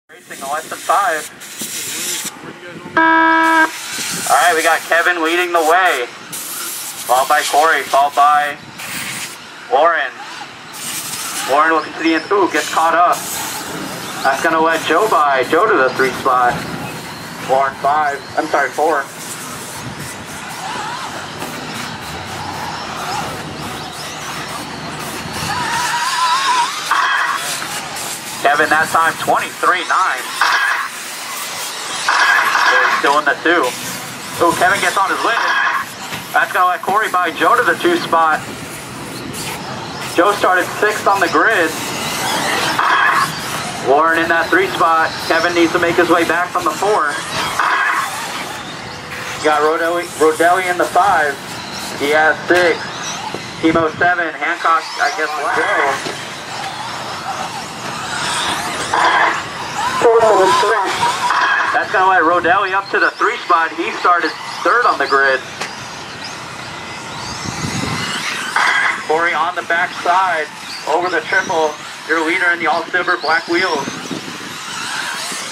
Racing in less than 5. Alright, we got Kevin leading the way. Followed by Corey, followed by Warren. Warren looking to the end. Ooh, gets caught up. That's going to let Joe by. Joe to the 3 spot. Warren 5. I'm sorry, 4. Kevin that time 23.9. Still in the 2. Ooh, Kevin gets on his lid. That's going to let Corey by Joe to the 2 spot. Joe started 6th on the grid. Warren in that 3 spot. Kevin needs to make his way back from the 4. Got Rodelli in the 5. He has 6. Timo 7. Hancock, I guess, will go. 4 minutes left. That's going to let Rodelli up to the 3 spot. He started 3rd on the grid. Corey on the back side, over the triple. Your leader in the all-silver black wheels.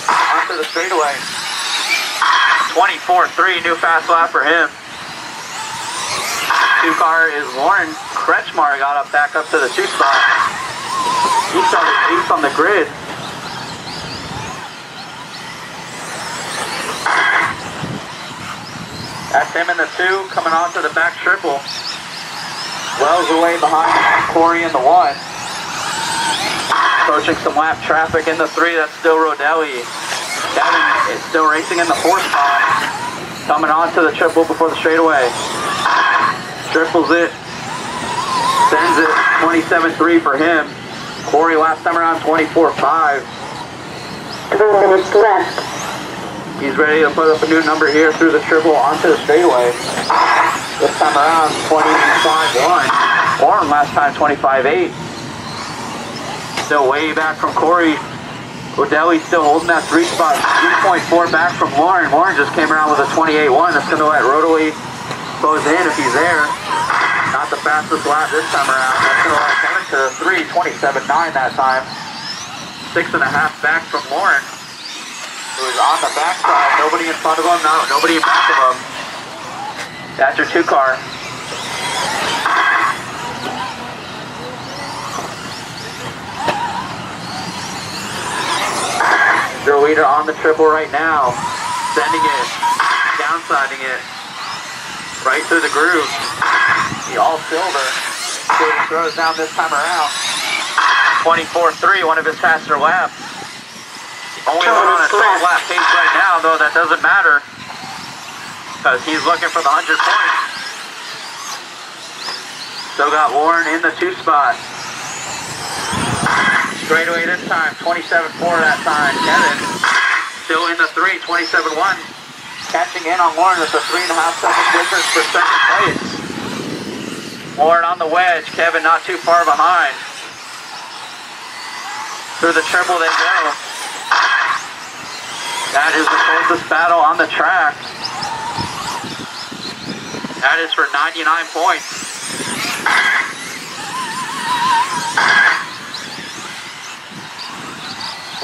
Onto the straightaway. 24.3, new fast lap for him. 2 car is Warren Kretschmar, got up back up to the 2 spot. He started 8th on the grid. That's him in the 2, coming on to the back triple. Wells away behind Corey in the 1. Approaching some lap traffic in the 3, that's still Rodelli. Kevin is still racing in the 4 spot. Coming on to the triple before the straightaway. Triples it. Sends it 27.3 for him. Corey last time around 24.5. 3 minutes left. He's ready to put up a new number here through the triple onto the straightaway. This time around, 25.1. Warren last time, 25.8. Still way back from Corey. Rodelli still holding that 3 spot. 3.4 back from Warren. Warren just came around with a 28.1. That's going to let Rodelli close in if he's there. Not the fastest lap this time around. That's going to let Kevin to the 3, 27.9 that time. 6.5 back from Warren, who is on the backside. Nobody in front of him, no, nobody in back of him. That's your 2 car. Your leader on the triple right now. Sending it, downsiding it. Right through the groove. The all silver. So he throws down this time around. 24.3, one of his faster laps. Only one on a 12 lap pace right now, though that doesn't matter. Because he's looking for the 100 points. Still got Warren in the 2 spot. Straightaway this time, 27.4 that time. Kevin still in the 3, 27.1. Catching in on Warren with a 3.5 second difference for 2nd place. Warren on the wedge, Kevin not too far behind. Through the triple they go. That is the closest battle on the track. That is for 99 points.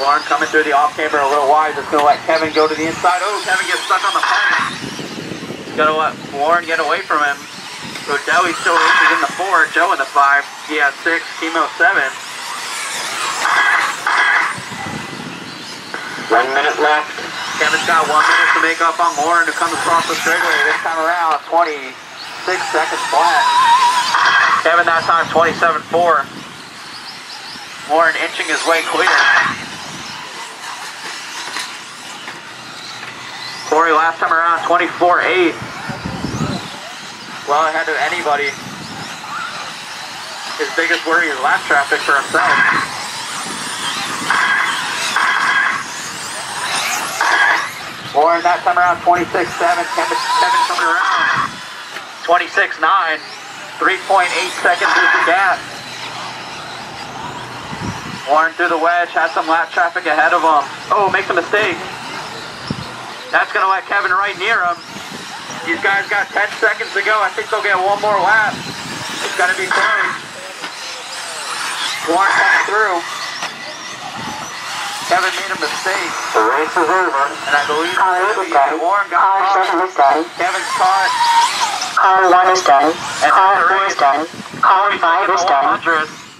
Warren coming through the off-camber a little wide. That's going to let Kevin go to the inside. Oh, Kevin gets stuck on the pipe. Going to let Warren get away from him. Rodelli still races in the 4. Joe in the 5. He has 6. Timo 7. 1 minute left. Kevin's got 1 minute to make up on Warren, who comes across the straightaway. This time around, 26 seconds flat. Kevin that time, 27.4. Warren inching his way clear. Corey last time around, 24.8. Well ahead of anybody. His biggest worry is lap traffic for himself. Warren that time around 26.7. Kevin coming around 26.9. 3.8 seconds is the gap. Warren through the wedge, has some lap traffic ahead of him. Oh, makes a mistake. That's going to let Kevin right near him. These guys got 10 seconds to go. I think they'll get 1 more lap. It's going to be close. Warren coming through. Kevin made a mistake. The race is over. And I believe Car 8 is done. Warren got Car caught. 7 is done. Kevin's caught. Car 1 is done. And Car the 4 race. is done. Car 5 is done. 100.